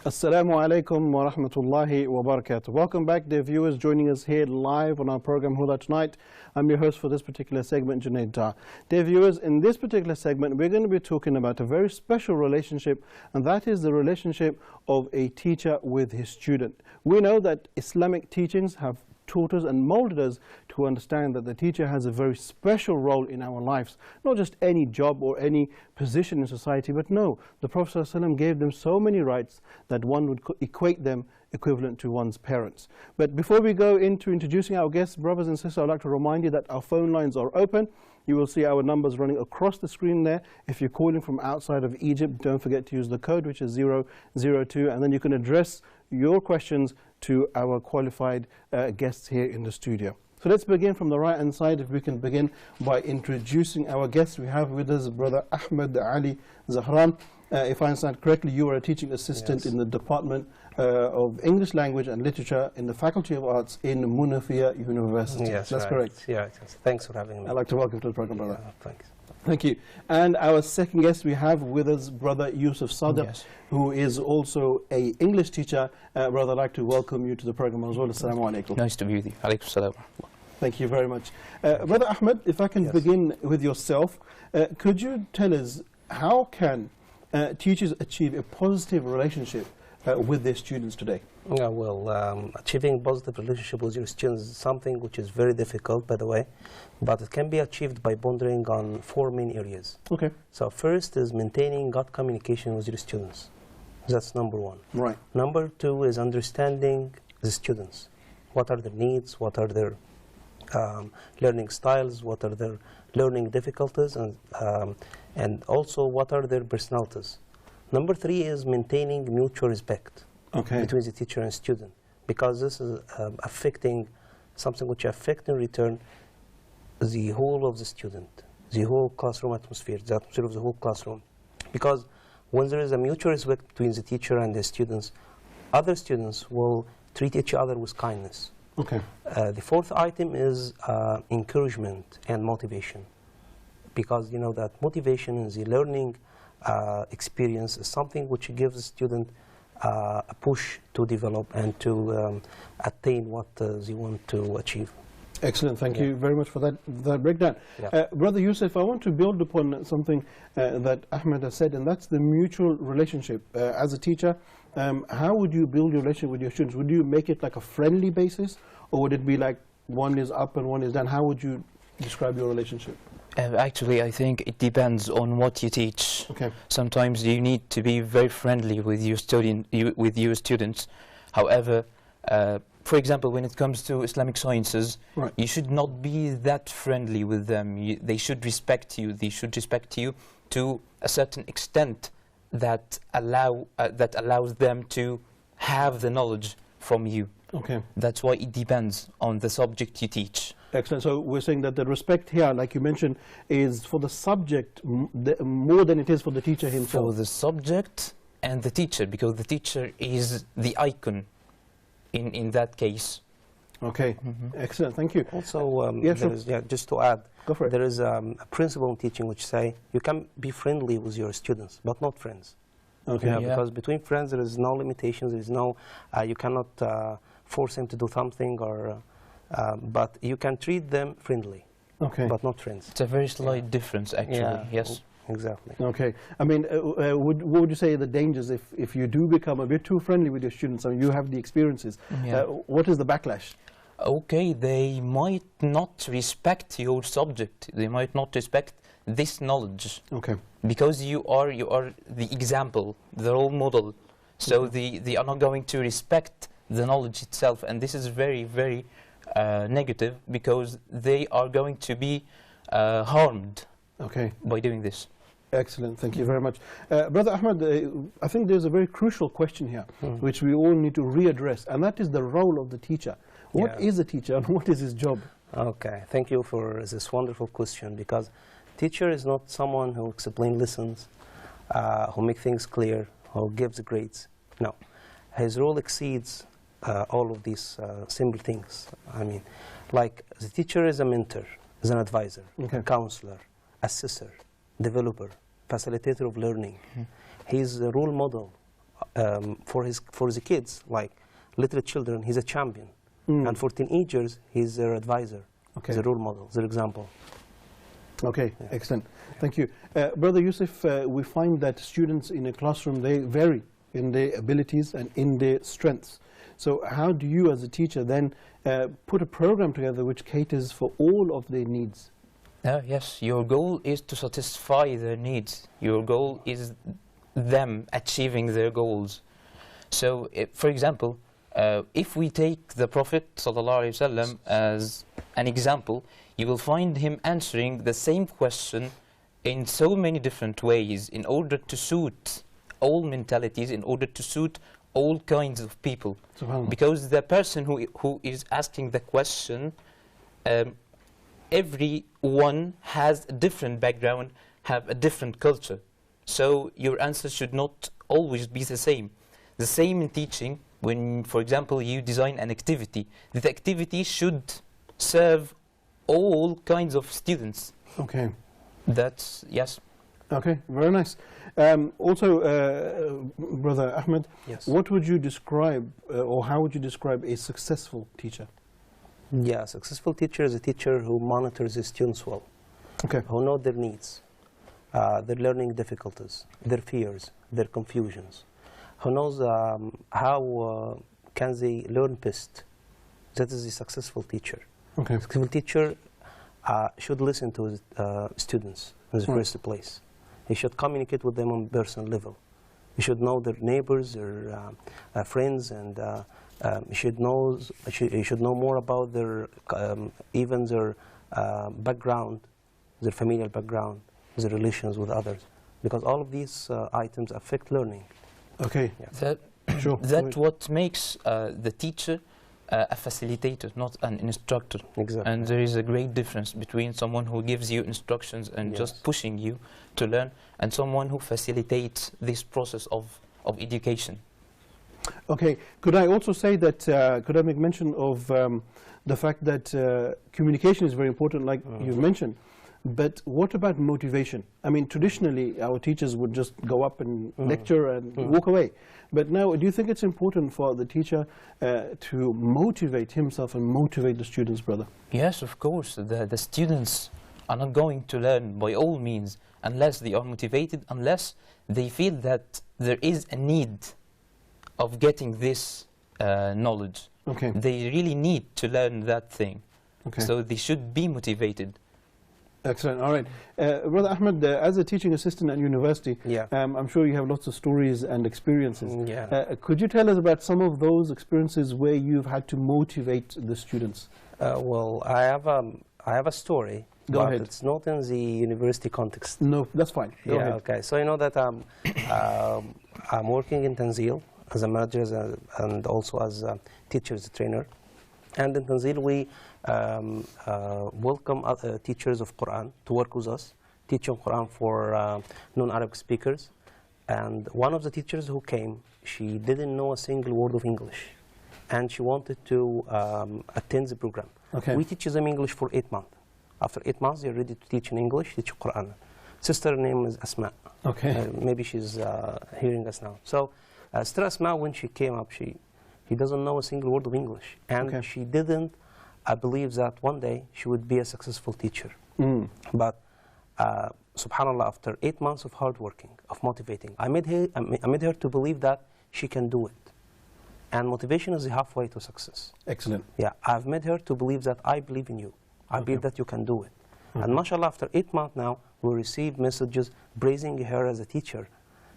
Assalamu alaikum wa rahmatullahi wa barakatuh. Welcome back, dear viewers, joining us here live on our program Huda tonight. I'm your host for this particular segment, Junaid Dar. Dear viewers, in this particular segment, we're going to be talking about a very special relationship, and that is the relationship of a teacher with his student. We know that Islamic teachings have taught us and molded us to understand that the teacher has a very special role in our lives. Not just any job or any position in society, but no, the Prophet ﷺ gave them so many rights that one would equate them equivalent to one's parents. But before we go into introducing our guests, brothers and sisters, I'd like to remind you that our phone lines are open. You will see our numbers running across the screen there. If you're calling from outside of Egypt, don't forget to use the code, which is 002, and then you can address your questions to our qualified guests here in the studio. So let's begin from the right-hand side. If we can begin by introducing our guests. We have with us Brother Ahmed Ali Zahran. If I understand correctly, you are a teaching assistant in the Department of English Language and Literature in the Faculty of Arts in Munafia University. Yes, that's correct. Yeah, thanks for having me. I'd like to welcome to the program, brother. Thanks. Thank you. And our second guest, we have with us Brother Yusuf Sadiq, who is also an English teacher. Brother, I'd like to welcome you to the program as well. Assalamu alaikum. Nice to be with you. Alaikum salam. Thank you very much. Brother Ahmed, if I can begin with yourself, could you tell us how can teachers achieve a positive relationship with their students today? Yeah, well, achieving positive relationship with your students is something which is very difficult, by the way, but it can be achieved by pondering on four main areas. Okay. So first is maintaining good communication with your students. That's number one. Right. Number two is understanding the students. What are their needs? What are their learning styles? What are their learning difficulties? And also what are their personalities? Number three is maintaining mutual respect between the teacher and student, because this is affecting something which affects in return the whole of the student, the whole classroom atmosphere, the atmosphere of the whole classroom. Because when there is a mutual respect between the teacher and the students, other students will treat each other with kindness. Okay. The fourth item is encouragement and motivation, because you know that motivation in the learning experience is something which gives the student a push to develop and to attain what they want to achieve. Excellent. Thank you very much for that breakdown. Brother Yusuf, I want to build upon something that Ahmed has said, and that's the mutual relationship. As a teacher, how would you build your relationship with your students? Would you make it like a friendly basis, or would it be like one is up and one is down? How would you describe your relationship? Actually, I think it depends on what you teach. Okay. Sometimes you need to be very friendly with your students. However, for example, when it comes to Islamic sciences, you should not be that friendly with them. They should respect you. They should respect you to a certain extent that allows them to have the knowledge from you. Okay. That's why it depends on the subject you teach. Excellent. So we're saying that the respect here, like you mentioned, is for the subject more than it is for the teacher himself. For the subject and the teacher, because the teacher is the icon in that case. Okay. Excellent. Thank you. Also, just to add, there is a principle in teaching which say you can be friendly with your students, but not friends. Okay. Because between friends there is no limitations. There is no, you cannot force them to do something, or but you can treat them friendly, but not friends. It's a very slight difference, actually. Yes. Exactly. Okay. I mean, what would you say are the dangers if you do become a bit too friendly with your students? I mean, you have the experiences. What is the backlash? Okay, they might not respect your subject. They might not respect this knowledge. Okay. Because you are the example, the role model. So they are not going to respect the knowledge itself, and this is very, very negative, because they are going to be harmed by doing this. Excellent. Thank you very much. Brother Ahmed, I think there's a very crucial question here, which we all need to readdress, and that is the role of the teacher. What is a teacher and what is his job? Okay. Thank you for this wonderful question, because teacher is not someone who explains lessons, who makes things clear, who gives grades. No. His role exceeds all of these simple things. I mean, like the teacher is a mentor, is an advisor, counselor, assessor, developer, facilitator of learning. He's a role model for the kids, like little children, he's a champion. And for teenagers, he's their advisor, the role model, their example. Okay, excellent. Thank you. Brother Yusuf, we find that students in a classroom, they vary in their abilities and in their strengths. So how do you as a teacher then put a program together which caters for all of their needs? Yes, your goal is to satisfy their needs. Your goal is them achieving their goals. So, for example, if we take the Prophet ﷺ as an example, you will find him answering the same question in so many different ways in order to suit all mentalities, in order to suit all kinds of people. Because the person who is asking the question, everyone has a different background, have a different culture. So your answer should not always be the same. The same in teaching. When, for example, you design an activity, the activity should serve all kinds of students. Okay. That's, yes. Okay, very nice. Also, Brother Ahmed, what would you describe, or how would you describe a successful teacher? Yeah, a successful teacher is a teacher who monitors his students well, who knows their needs, their learning difficulties, their fears, their confusions, who knows how can they learn best. That is a successful teacher. A successful teacher should listen to his students in the first place. He should communicate with them on personal level. He should know their neighbors, their friends, and he should know more about their even their background, their familial background, their relations with others, because all of these items affect learning. Okay. Yeah. That's what makes the teacher a facilitator, not an instructor. Exactly. And there is a great difference between someone who gives you instructions and just pushing you to learn, and someone who facilitates this process of education. Okay. Could I also say that, could I make mention of the fact that communication is very important, like you've mentioned, but what about motivation? I mean, traditionally, our teachers would just go up and lecture and walk away. But now, do you think it's important for the teacher to motivate himself and motivate the students, brother? Yes, of course. The students are not going to learn by all means unless they are motivated, unless they feel that there is a need of getting this knowledge. They really need to learn that thing. So they should be motivated. Excellent. All right. Brother Ahmed, as a teaching assistant at university, I'm sure you have lots of stories and experiences. Could you tell us about some of those experiences where you've had to motivate the students? Well, I have a story. Go ahead. It's not in the university context. No, that's fine. Go ahead. Okay. So you know that I'm working in Tanzil as a manager and also as a teacher's trainer. And in Tanzil, we welcome teachers of Quran to work with us, teaching Quran for non-Arabic speakers. And one of the teachers who came, she didn't know a single word of English, and she wanted to attend the program. We teach them English for 8 months. After 8 months, they're ready to teach in English, teach Quran. Sister name is Asma. Maybe she's hearing us now. So, Sister Asma, when she came up, she doesn't know a single word of English, and she didn't believe that one day she would be a successful teacher. But subhanallah, after 8 months of hard working, of motivating, I made her to believe that she can do it. And motivation is the halfway to success. Excellent. Yeah, I've made her to believe that I believe in you. I believe that you can do it. And mashallah, after 8 months now, we receive messages praising her as a teacher.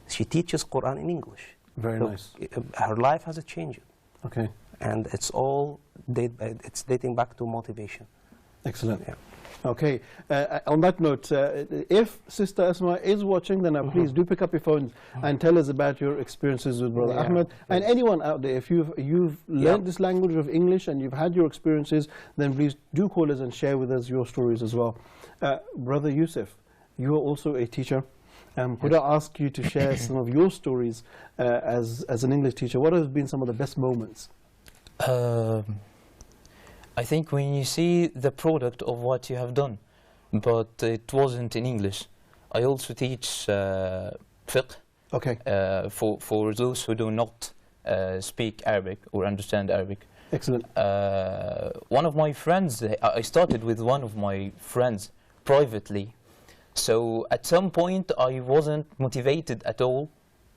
She teaches Quran in English. Very nice. Her life has changed. And it's all it's dating back to motivation. Excellent. Okay. On that note, if Sister Asma is watching, then please do pick up your phones and tell us about your experiences with Brother Ahmed. And anyone out there, if you've learned this language of English and you've had your experiences, then please do call us and share with us your stories as well. Brother Yusuf, you are also a teacher. Could I ask you to share some of your stories as an English teacher? What has been some of the best moments? I think when you see the product of what you have done, but it wasn't in English. I also teach fiqh, Okay. For those who do not speak Arabic or understand Arabic. Excellent. One of my friends, I started with one of my friends privately. So at some point I wasn't motivated at all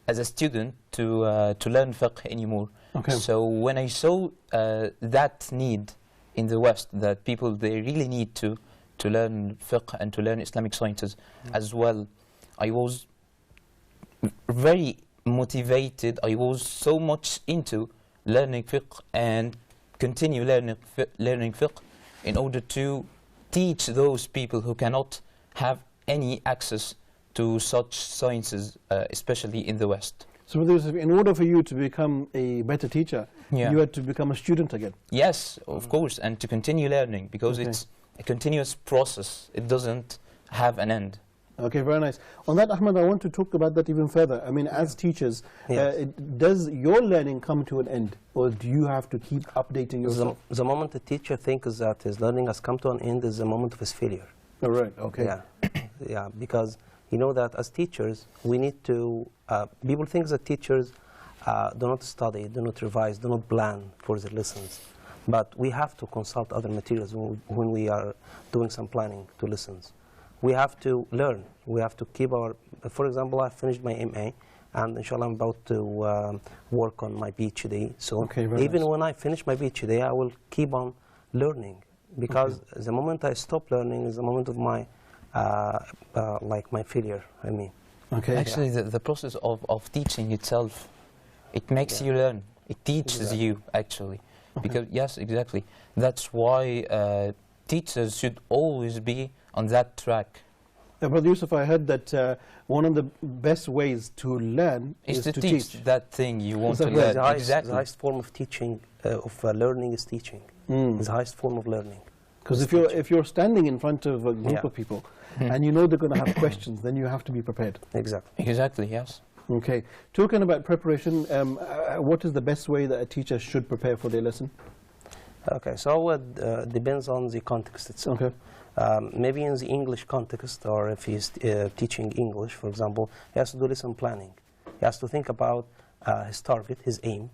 as a student to learn fiqh anymore. Okay. So when I saw that need in the West, that people, they really need to learn fiqh and to learn Islamic sciences as well, I was very motivated. I was so much into learning fiqh and continue learning fiqh in order to teach those people who cannot have any access to such sciences, especially in the West. So in order for you to become a better teacher, you had to become a student again? Yes, of course, and to continue learning, because it's a continuous process. It doesn't have an end. Okay, very nice. On that, Ahmed, I want to talk about that even further. I mean, as teachers, does your learning come to an end, or do you have to keep updating yourself? The moment a teacher thinks that his learning has come to an end is the moment of his failure. Oh, right, okay. Yeah, yeah, because you know that as teachers, we need to, people think that teachers do not study, do not revise, do not plan for their lessons. But we have to consult other materials when we are doing some planning to lessons. We have to learn. We have to keep our, for example, I finished my MA, and inshallah I'm about to work on my PhD. So even when I finish my PhD, I will keep on learning, because the moment I stop learning is the moment of my, like my failure, I mean. Okay. Actually, the process of teaching itself, it makes you learn. It teaches you, actually. Because, yes, exactly. That's why teachers should always be on that track. Brother Yusuf, I heard that one of the best ways to learn is to teach that thing you want to learn. The highest form of teaching, of learning is teaching. It's the highest form of learning. Because if you're standing in front of a group of people and you know they're going to have questions, then you have to be prepared. Exactly. Exactly, yes. Okay. Talking about preparation, what is the best way that a teacher should prepare for their lesson? Okay, so it depends on the context itself. Okay. Maybe in the English context, or if he's teaching English, for example, he has to do lesson planning. He has to think about his target, his aim,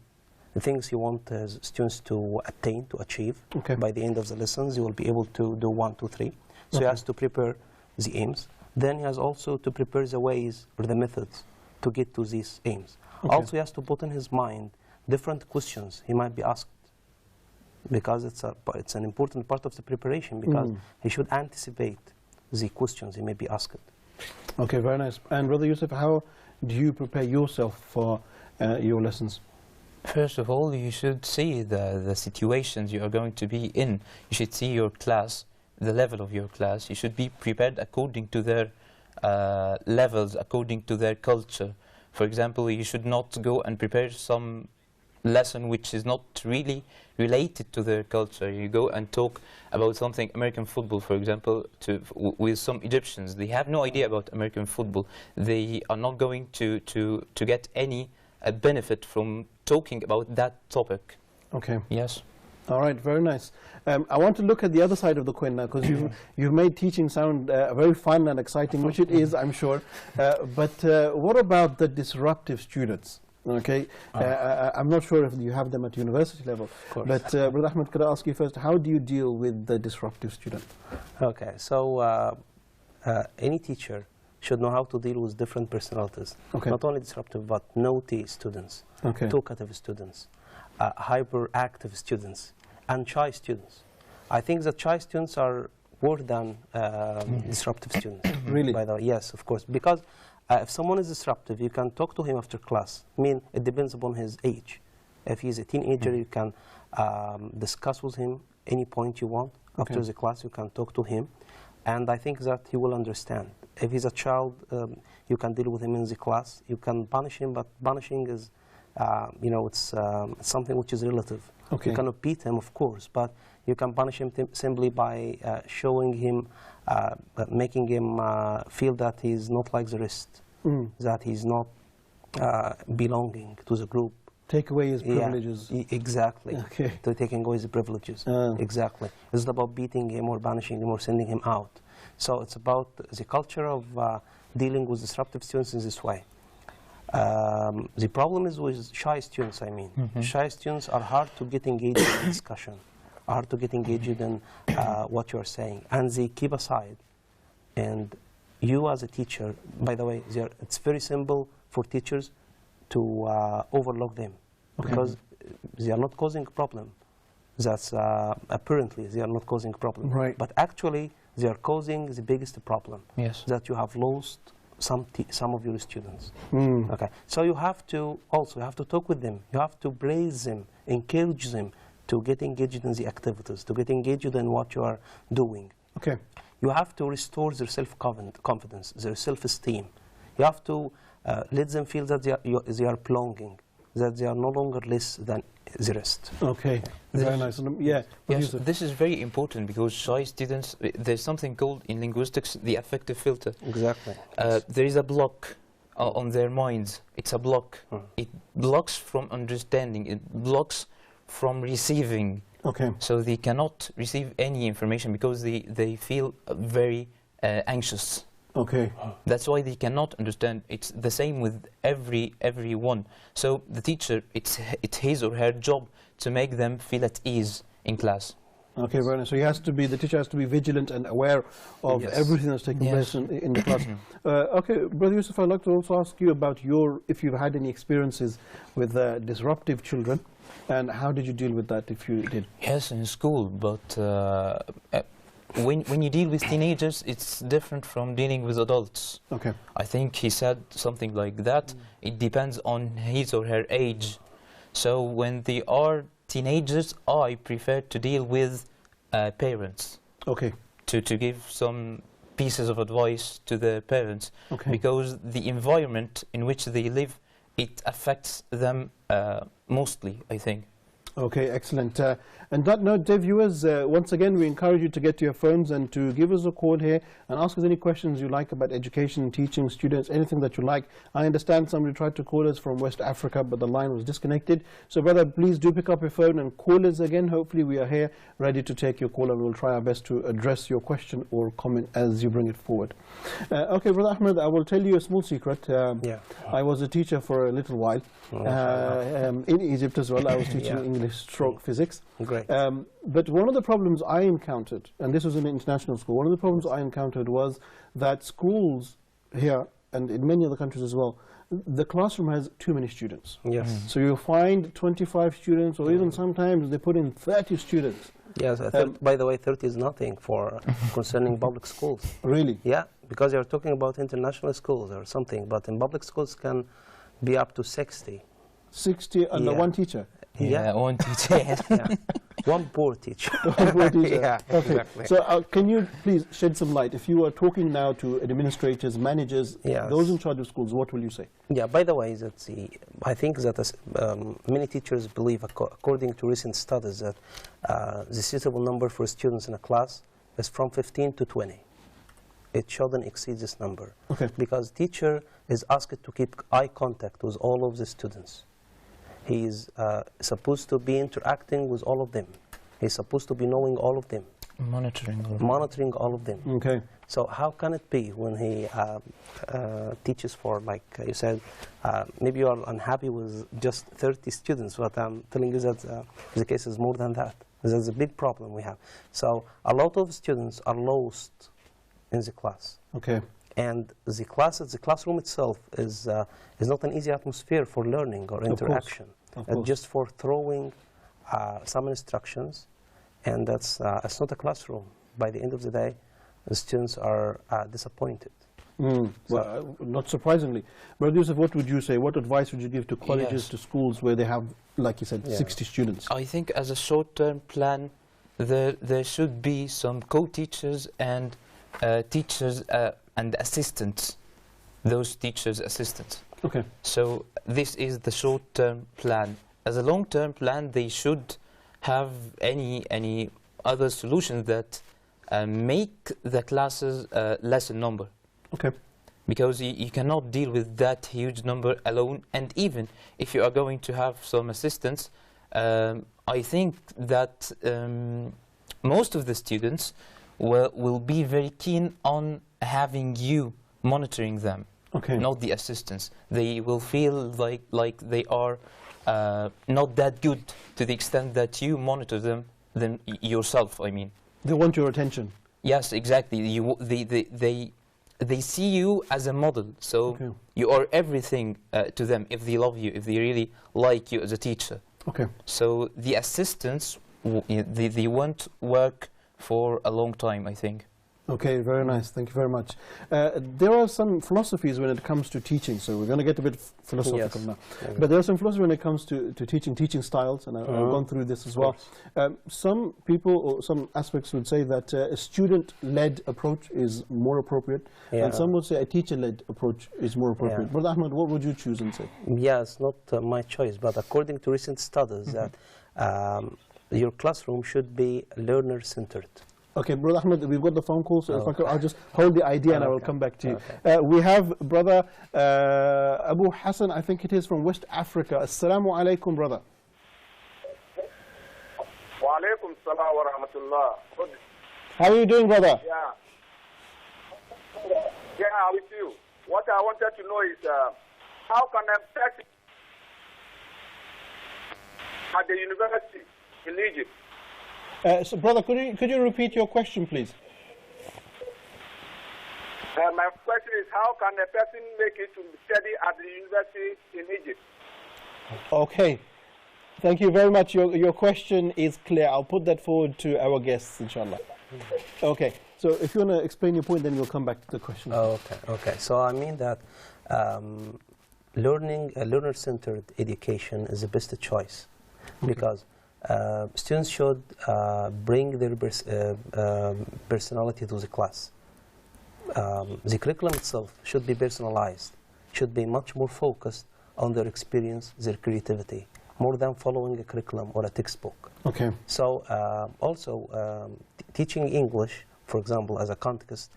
the things he wants his students to attain, to achieve. By the end of the lessons, he will be able to do 1, 2, 3. So he has to prepare the aims. Then he has also to prepare the ways or the methods to get to these aims. Also, he has to put in his mind different questions he might be asked, because it's an important part of the preparation, because he should anticipate the questions he may be asked. Okay, very nice. And Brother Yusuf, how do you prepare yourself for your lessons? First of all, you should see the situations you are going to be in. You should see your class, the level of your class. You should be prepared according to their levels, according to their culture. For example, you should not go and prepare some lesson which is not really related to their culture. You go and talk about something, American football, for example, with some Egyptians. They have no idea about American football. They are not going to get any benefit from talking about that topic. Okay. Yes. All right, very nice. I want to look at the other side of the coin now, because you've made teaching sound very fun and exciting, which it is, I'm sure. But what about the disruptive students? Okay, I'm not sure if you have them at university level, but Brother Ahmed, could I ask you first, how do you deal with the disruptive student? Okay, so any teacher should know how to deal with different personalities. Not only disruptive, but naughty students, talkative students, hyperactive students, and shy students. I think that shy students are worse than disruptive students. Really? By the way, yes, of course, because if someone is disruptive, you can talk to him after class. I mean, it depends upon his age. If he's a teenager, you can discuss with him any point you want. After the class, you can talk to him. And I think that he will understand. If he's a child, you can deal with him in the class. You can punish him, but punishing is, you know, it's something which is relative. You cannot beat him, of course, but you can punish him simply by showing him, making him feel that he's not like the rest, that he's not belonging to the group. Take away his privileges. Exactly. To taking away his privileges. Exactly. It's not about beating him or banishing him or sending him out. So it's about the culture of dealing with disruptive students in this way. The problem is with shy students, I mean. Shy students are hard to get engaged in discussion, hard to get engaged in what you're saying, and they keep aside. And you as a teacher, by the way, it's very simple for teachers to overlook them, because they are not causing a problem. That's apparently they are not causing a problem. Right. But actually, they are causing the biggest problem. Yes. That you have lost some of your students. Mm. Okay. So you have to talk with them. You have to praise them, encourage them to get engaged in the activities, to get engaged in what you are doing. Okay. You have to restore their self-confidence, their self-esteem. You have to let them feel that they are belonging, that they are no longer less than the rest. Okay, very nice. Yeah. Yes, this is very important, because shy students, there's something called in linguistics the affective filter. Exactly. There is a block on their minds. It's a block. It blocks from understanding. It blocks from receiving. Okay. So they cannot receive any information because they feel very anxious. Okay. That's why they cannot understand. It's the same with everyone. So the teacher, it's his or her job to make them feel at ease in class. Okay, very nice. So the teacher has to be vigilant and aware of everything that's taking place in the class. Okay, Brother Yusuf, I'd like to also ask you about if you've had any experiences with disruptive children, and how did you deal with that, if you did? Yes, in school, but when you deal with teenagers, it's different from dealing with adults. Okay. I think he said something like that. It depends on his or her age. So when they are teenagers, I prefer to deal with parents. Okay. To give some pieces of advice to the parents. Okay. Because the environment in which they live, it affects them mostly, I think. Okay, excellent. And that note, dear viewers, once again, we encourage you to get to your phones and to give us a call here and ask us any questions you like about education, teaching, students, anything that you like. I understand somebody tried to call us from West Africa, but the line was disconnected. So, brother, please do pick up your phone and call us again. Hopefully, we are here ready to take your call, and we'll try our best to address your question or comment as you bring it forward. Okay, Brother Ahmed, I will tell you a small secret. I was a teacher for a little while in Egypt as well. I was teaching English/physics. Great. But one of the problems I encountered, and this was in an international school, one of the problems I encountered was that schools here, and in many other countries as well, the classroom has too many students. Yes. So you'll find 25 students, or even sometimes they put in 30 students. Yes, by the way, 30 is nothing for concerning public schools. Really? Yeah, because you're talking about international schools or something, but in public schools can be up to 60. 60 under one teacher? Yeah, one teacher. One poor teacher. One poor teacher. Yeah, okay. exactly. So can you please shed some light? If you are talking now to administrators, managers, those in charge of schools, what will you say? Yeah, by the way, I think that many teachers believe, according to recent studies, that the suitable number for students in a class is from 15 to 20. It shouldn't exceed this number. Okay. Because teacher is asked to keep eye contact with all of the students. He is supposed to be interacting with all of them. He's supposed to be knowing all of them. Monitoring all of them. Okay. So how can it be when he teaches for, like you said, maybe you are unhappy with just 30 students, but I'm telling you that the case is more than that. There's a big problem we have. So a lot of students are lost in the class. Okay. And the classroom itself is not an easy atmosphere for learning or interaction. Just for throwing some instructions, and it's not a classroom. By the end of the day, the students are disappointed. Well, not surprisingly. Brother Yusuf, what would you say? What advice would you give to colleges, to schools where they have, like you said, 60 students? I think as a short-term plan, there should be some co-teachers and teachers and assistants, those teachers' assistants. Okay. So this is the short-term plan. As a long-term plan, they should have any other solutions that make the classes less in number. Okay. Because you cannot deal with that huge number alone. And even if you are going to have some assistants, I think that most of the students will be very keen on having you monitoring them. not the assistants. They will feel like they are not that good to the extent that you monitor them yourself, I mean. They want your attention. Yes, exactly. They see you as a model, so you are everything to them if they love you, if they really like you as a teacher. Okay. So the assistants, they won't work for a long time, I think. Okay, very nice. Thank you very much. There are some philosophies when it comes to teaching, so we're going to get a bit philosophical now. But there are some philosophy when it comes to teaching styles, and I've gone through this as well. Some people or some aspects would say that a student-led approach is more appropriate, and some would say a teacher-led approach is more appropriate. Brother Ahmed, what would you choose and say? Yeah, it's not my choice, but according to recent studies, that your classroom should be learner-centered. Okay, Brother Ahmed, we've got the phone call, so if I could, I'll just hold the idea and I will come back to you. We have Brother Abu Hassan, I think it is, from West Africa. Assalamu alaikum, brother. Wa alaikum salam wa rahmatullah. How are you doing, brother? Yeah, with you. What I wanted to know is, how can a person at the university in Egypt? So, brother, could you repeat your question, please? My question is, how can a person make it to study at the university in Egypt? Okay. Thank you very much. Your question is clear. I'll put that forward to our guests, inshallah. Okay. So if you want to explain your point, then we'll come back to the question. Okay. So I mean that learner-centered education is the best choice, because students should bring their personality to the class. The curriculum itself should be personalized, should be much more focused on their experience, their creativity, more than following a curriculum or a textbook. Okay. So also teaching English, for example, as a context,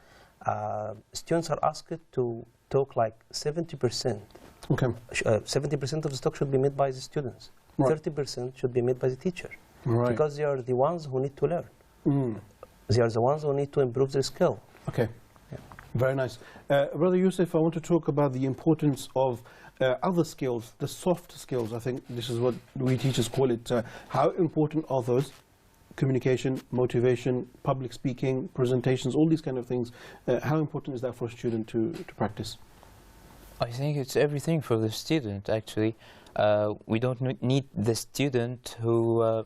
students are asked to talk like 70%. Okay. 70% of the talk should be made by the students. 30% should be made by the teacher, because they are the ones who need to learn. They are the ones who need to improve their skill. Okay, very nice. Brother Yusuf, I want to talk about the importance of other skills, the soft skills. I think this is what we teachers call it. How important are those? Communication, motivation, public speaking, presentations, all these kind of things. How important is that for a student to practice? I think it's everything for the student, actually. We don't need the student who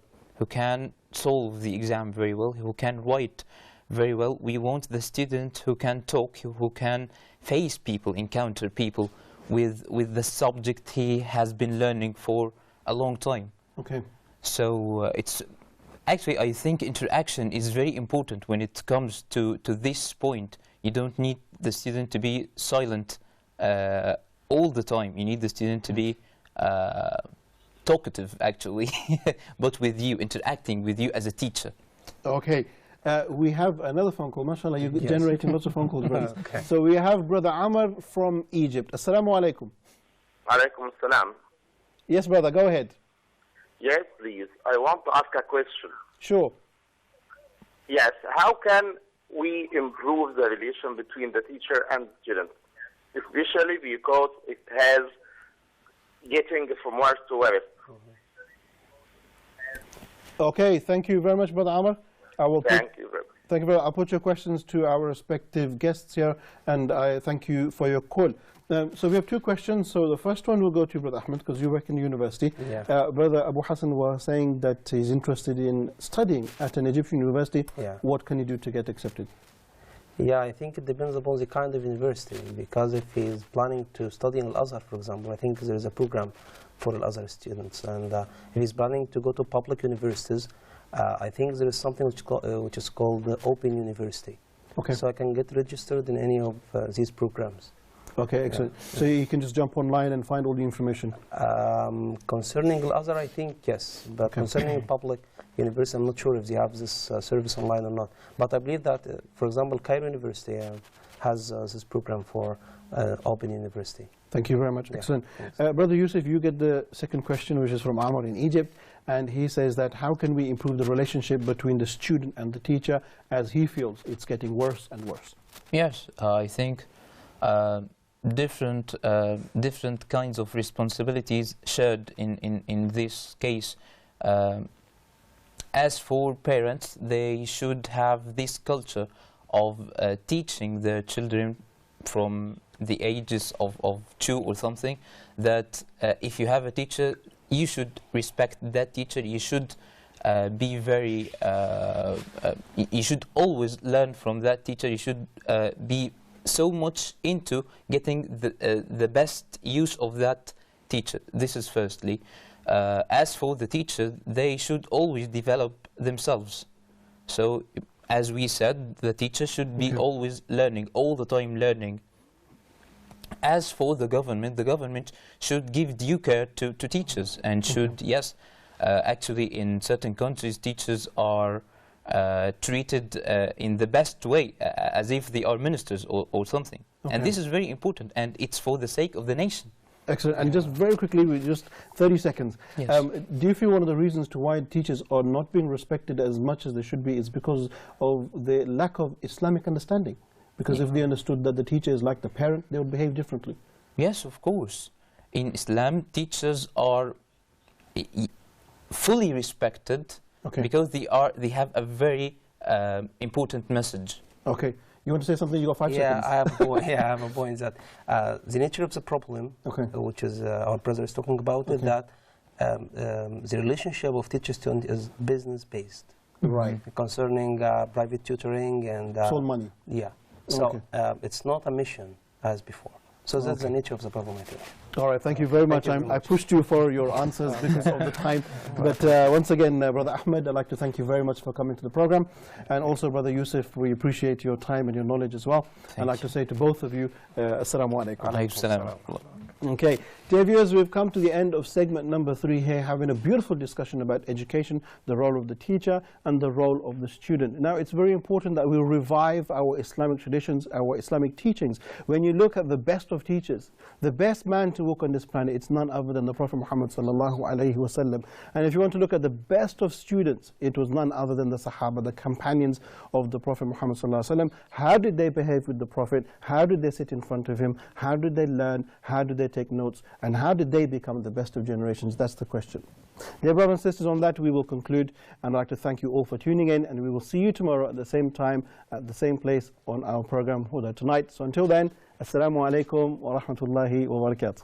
can solve the exam very well, who can write very well. We want the student who can talk, who can face people, encounter people with the subject he has been learning for a long time. Okay. So it's actually, I think interaction is very important when it comes to this point. You don't need the student to be silent all the time. You need the student to be talkative, actually, but with you, interacting with you as a teacher. Okay. We have another phone call. MashaAllah, you're generating lots of phone calls, brothers. So we have Brother Amr from Egypt. Assalamu alaikum. Alaikum salam. Yes, brother, go ahead. Yes, please. I want to ask a question. Sure. Yes. How can we improve the relation between the teacher and student, especially because it has getting from worse to worse? Okay, thank you very much, Brother Amr. Thank you very much. Thank you very much. I'll put your questions to our respective guests here, and I thank you for your call. So we have two questions. So the first one will go to Brother Ahmed, because you work in the university. Brother Abu Hassan was saying that he's interested in studying at an Egyptian university. What can he do to get accepted? Yeah, I think it depends upon the kind of university, because if he's planning to study in Al-Azhar, for example, I think there is a program for Al-Azhar students. And if he's planning to go to public universities, I think there is something which is called the Open University. Okay. So I can get registered in any of these programs. Okay, excellent. So you can just jump online and find all the information? Concerning Al-Azhar, I think yes. But concerning public university, I'm not sure if they have this service online or not. But I believe that, for example, Cairo University has this program for Open University. Thank you very much. Excellent. Brother Yusuf, you get the second question, which is from Amr in Egypt. And he says that how can we improve the relationship between the student and the teacher, as he feels it's getting worse and worse? Yes, I think different kinds of responsibilities shared in this case. As for parents, they should have this culture of teaching their children from the ages of 2 or something, that if you have a teacher, you should respect that teacher. You should be very, you should always learn from that teacher. You should be so much into getting the best use of that teacher. This is firstly. As for the teacher, they should always develop themselves. So, as we said, the teacher should be always learning, all the time learning. As for the government should give due care to teachers and should, yes, actually in certain countries teachers are treated in the best way, as if they are ministers or something. And this is very important, and it's for the sake of the nation. Excellent. And just very quickly, with just 30 seconds, yes. Do you feel one of the reasons to why teachers are not being respected as much as they should be is because of the lack of Islamic understanding? Because if they understood that the teacher is like the parent, they would behave differently. Yes, of course. In Islam, teachers are fully respected because they have a very important message. Okay. You want to say something? You got 5 seconds. Yeah, I have a point that the nature of the problem, which is our brother is talking about, is that the relationship of teacher-student is business-based. Right. Concerning private tutoring and... Sold money. Yeah. So it's not a mission as before. So that's the nature of the problem, I think. All right, thank you very much. I pushed you for your answers because of the time. But once again, Brother Ahmed, I'd like to thank you very much for coming to the program. And also, Brother Yusuf, we appreciate your time and your knowledge as well. I'd like to say to both of you, Assalamu alaikum. Alaykum. Okay, dear viewers, we've come to the end of segment number 3 here, having a beautiful discussion about education, the role of the teacher and the role of the student. Now, it's very important that we revive our Islamic traditions, our Islamic teachings. When you look at the best of teachers, the best man to walk on this planet, it's none other than the Prophet Muhammad sallallahu alaihi wasallam. And if you want to look at the best of students, it was none other than the Sahaba, the companions of the Prophet Muhammad sallallahu alaihi wasallam. How did they behave with the Prophet? How did they sit in front of him? How did they learn? How did they take notes? And how did they become the best of generations? That's the question. Dear brothers and sisters, on that we will conclude. And I'd like to thank you all for tuning in. And we will see you tomorrow at the same time, at the same place on our program Huda Tonight. So until then, Assalamu alaikum wa rahmatullahi wa barakatuh.